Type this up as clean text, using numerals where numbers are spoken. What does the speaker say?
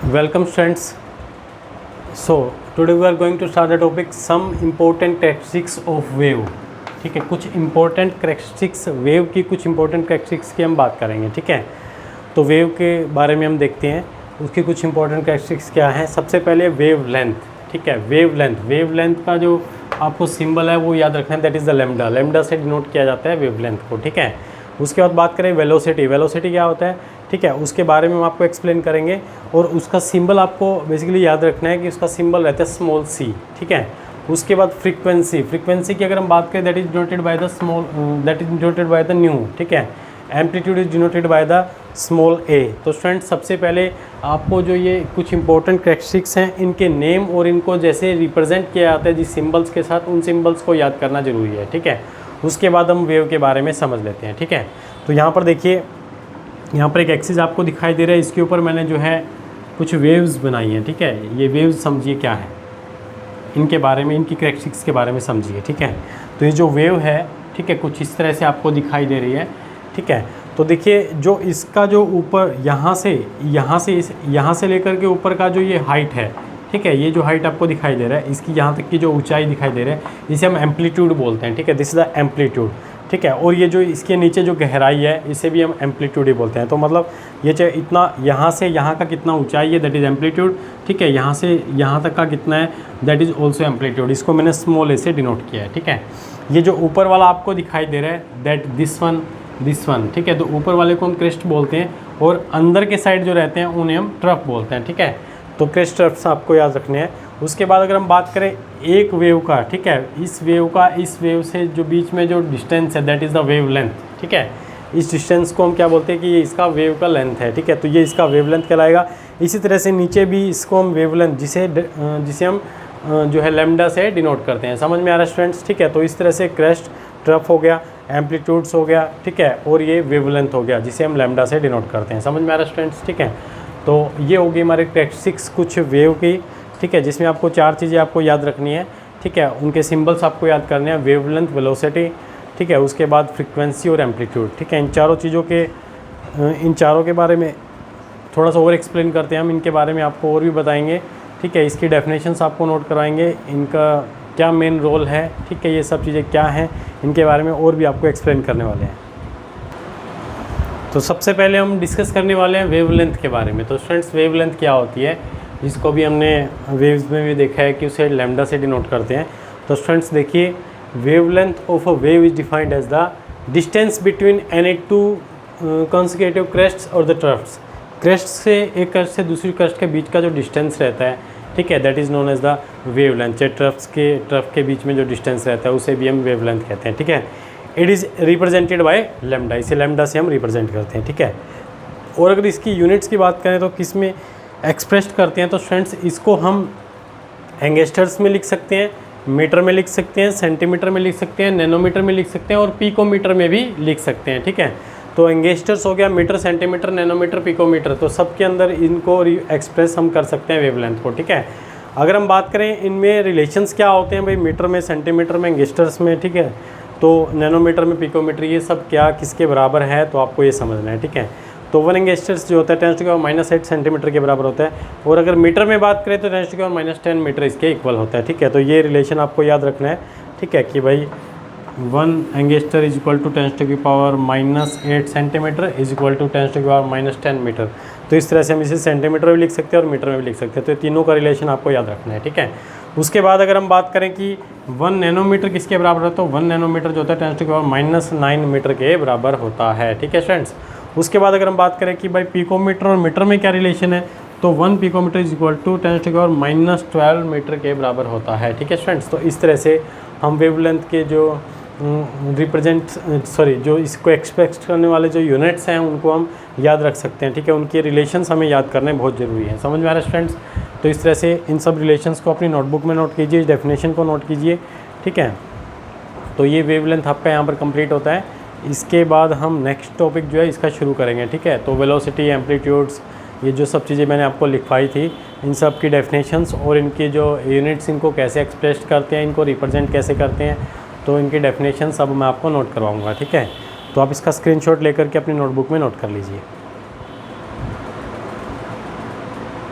Welcome students. So today we are going to start the topic some important characteristics of wave. ठीक है, कुछ important characteristics wave की कुछ important characteristics की हम बात करेंगे. ठीक है, तो वेव के बारे में हम देखते हैं उसकी कुछ important characteristics क्या हैं. सबसे पहले वेव लेंथ. ठीक है, वेव लेंथ का जो आपको सिंबल है वो याद रखना है, that is the lambda. Lambda से डिनोट किया जाता है वेव लेंथ को. ठीक है, उसके बाद बात करें वेलोसिटी क्या होता है. ठीक है, उसके बारे में हम आपको एक्सप्लेन करेंगे और उसका सिंबल आपको बेसिकली याद रखना है कि उसका सिंबल रहता है स्मॉल सी. ठीक है, उसके बाद फ्रीक्वेंसी की अगर हम बात करें that is denoted by the nu. ठीक है, amplitude is denoted by the small A. तो स्टूडेंट्स सबसे पहले आपको जो ये कुछ इंपॉर्टेंट कैरेक्टरिस्टिक्स हैं इनके नेम और इनको जैसे रिप्रेजेंट किया जाता है जिस सिम्बल्स के साथ, उन सिम्बल्स को याद करना ज़रूरी है. ठीक है, उसके बाद हम वेव के बारे में समझ लेते हैं. ठीक है, तो यहाँ पर देखिए, यहाँ पर एक एक्सिस आपको दिखाई दे रहा है, इसके ऊपर मैंने जो है कुछ वेव्स बनाई हैं. ठीक है, ये वेव्स समझिए क्या है, इनके बारे में, इनकी कैरेक्टरिस्टिक्स के बारे में समझिए. ठीक है, तो ये जो वेव है, ठीक है, कुछ इस तरह से आपको दिखाई दे रही है. ठीक है, तो देखिए जो इसका जो ऊपर यहाँ से लेकर के ऊपर का जो ये हाइट है, ठीक है, ये जो हाइट आपको दिखाई दे रहा है, इसकी यहाँ तक की जो ऊंचाई दिखाई दे रहा है, इसे हम एम्पलीट्यूड बोलते हैं. ठीक है, दिस इज़ द एम्पलीट्यूड. ठीक है, और ये जो इसके नीचे जो गहराई है इसे भी हम एम्पलीट्यूड ही बोलते हैं. तो मतलब ये चाहे इतना यहाँ से यहाँ का कितना ऊंचाई है दैट इज़ एम्पलीट्यूड. ठीक है, यहाँ से यहाँ तक का कितना है दैट इज़ ऑल्सो एम्पलीट्यूड. इसको मैंने स्मॉल ए से डिनोट किया है. ठीक है, ये जो ऊपर वाला आपको दिखाई दे रहा है दैट दिस वन. ठीक है, तो ऊपर वाले को हम क्रेस्ट बोलते हैं और अंदर के साइड जो रहते हैं उन्हें हम ट्रफ बोलते हैं. ठीक है, तो क्रेस्ट ट्रफ्स आपको याद रखने हैं. उसके बाद अगर हम बात करें एक वेव का, ठीक है, इस वेव से जो बीच में जो डिस्टेंस है that is the wave length. ठीक है, इस डिस्टेंस को हम क्या बोलते हैं कि ये इसका वेव का लेंथ है. ठीक है, तो ये इसका वेव लेंथ कहलाएगा. इसी तरह से नीचे भी इसको हम वेव लेंथ जिसे हम जो है लैम्डा से डिनोट करते हैं. समझ में आ रहा है स्टूडेंट्स. ठीक है, तो इस तरह से क्रेस्ट, ट्रफ हो गया, एम्पलीट्यूड्स हो गया. ठीक है, और ये वेव लेंथ हो गया जिसे हम लैम्डा से डिनोट करते हैं. समझ में आ रहा है स्टूडेंट्स. ठीक है, तो ये होगी हमारे कैरेक्टरिस्टिक्स कुछ वेव की. ठीक है, जिसमें आपको 4 चीज़ें आपको याद रखनी है. ठीक है, उनके सिंबल्स आपको याद करने हैं, वेवलेंथ, वेलोसिटी. ठीक है, उसके बाद फ्रीक्वेंसी और एम्पलीट्यूड. ठीक है, इन चारों के बारे में थोड़ा सा और एक्सप्लेन करते हैं हम. इनके बारे में आपको और भी बताएंगे. ठीक है, इसकी डेफिनेशंस आपको नोट करवाएंगे, इनका क्या मेन रोल है. ठीक है, ये सब चीज़ें क्या हैं इनके बारे में और भी आपको एक्सप्लेन करने वाले हैं. तो सबसे पहले हम डिस्कस करने वाले हैं वेवलेंथ के बारे में. तो स्टूडेंट्स वेवलेंथ क्या होती है, जिसको भी हमने वेव्स में भी देखा है कि उसे लैम्डा से डिनोट करते हैं. तो स्टूडेंट्स देखिए, wavelength of a wave is defined as the distance between any two consecutive crests और द ट्रफ्स. क्रेस्ट से एक क्रेस्ट से दूसरी क्रेस्ट के बीच का जो डिस्टेंस रहता है, ठीक है, that is known as the wavelength. चाहे ट्रफ के बीच में जो डिस्टेंस रहता है उसे भी हम वेवलेंथ कहते हैं. ठीक है, it is represented by lambda. इसे लैम्डा से हम रिप्रेजेंट करते हैं. ठीक है, और अगर इसकी यूनिट्स की बात करें तो किस में एक्सप्रेस करते हैं, तो स्टूडेंट्स इसको हम एंगस्टर्स में लिख सकते हैं, मीटर में लिख सकते हैं, सेंटीमीटर में लिख सकते हैं, नैनोमीटर में लिख सकते हैं और पिकोमीटर में भी लिख सकते हैं. ठीक है, तो एंगस्टर्स हो गया मीटर, सेंटीमीटर, नैनोमीटर, पिकोमीटर, तो सबके अंदर इनको एक्सप्रेस हम कर सकते हैं वेवलेंथ को. ठीक है, अगर हम बात करें इनमें रिलेशंस क्या होते हैं भाई, मीटर में, सेंटीमीटर में, एंगस्टर्स में. ठीक है, तो नैनोमीटर में, पिकोमीटर, ये सब क्या किसके बराबर है तो आपको ये समझना है. ठीक है, तो 1 एंगस्टर्स जो होता है 10⁻⁸ सेंटीमीटर के बराबर होता है, और अगर मीटर में बात करें तो 10⁻⁻10 मीटर इसके इक्वल होता है. ठीक है, तो ये रिलेशन आपको याद रखना है. ठीक है, कि भाई 1 angstrom is equal to 10⁻⁸ centimetre is equal to 10⁻⁻10 metre. तो इस तरह से हम इसे सेंटीमीटर में लिख सकते हैं और मीटर में भी लिख सकते हैं. तो ये तीनों का रिलेशन आपको याद रखना है. ठीक है, उसके बाद अगर हम बात करें कि 1 नैनोमीटर किसके बराबर है, तो 1 नैनोमीटर जो होता है 10⁻⁻9 मीटर के बराबर होता है. ठीक है स्टूडेंट्स, उसके बाद अगर हम बात करें कि भाई पिकोमीटर और मीटर में क्या रिलेशन है, तो 1 picometer is equal to 10⁻⁻12 meter के बराबर होता है. ठीक है स्टूडेंट्स, तो इस तरह से हम वेवलेंथ के जो जो इसको एक्सप्रेस करने वाले जो यूनिट्स हैं उनको हम याद रख सकते हैं. ठीक है, उनके रिलेशंस हमें याद करने बहुत ज़रूरी है. समझ में आ रहा है स्टूडेंट्स. तो इस तरह से इन सब रिलेशंस को अपनी नोटबुक में नोट कीजिए, डेफिनेशन को नोट कीजिए. ठीक है, तो ये वेवलेंथ आपका यहाँ पर कंप्लीट होता है. इसके बाद हम नेक्स्ट टॉपिक जो है इसका शुरू करेंगे. ठीक है, तो वेलोसिटी, एम्पलीट्यूड्स, ये जो सब चीज़ें मैंने आपको लिखवाई थी, इन सब की डेफिनेशंस और इनके जो यूनिट्स, इनको कैसे एक्सप्रेस करते हैं, इनको रिप्रेजेंट कैसे करते हैं, तो इनकी डेफिनेशंस अब मैं आपको नोट करवाऊँगा. ठीक है, तो आप इसका स्क्रीनशॉट लेकर के अपनी नोटबुक में नोट कर लीजिए.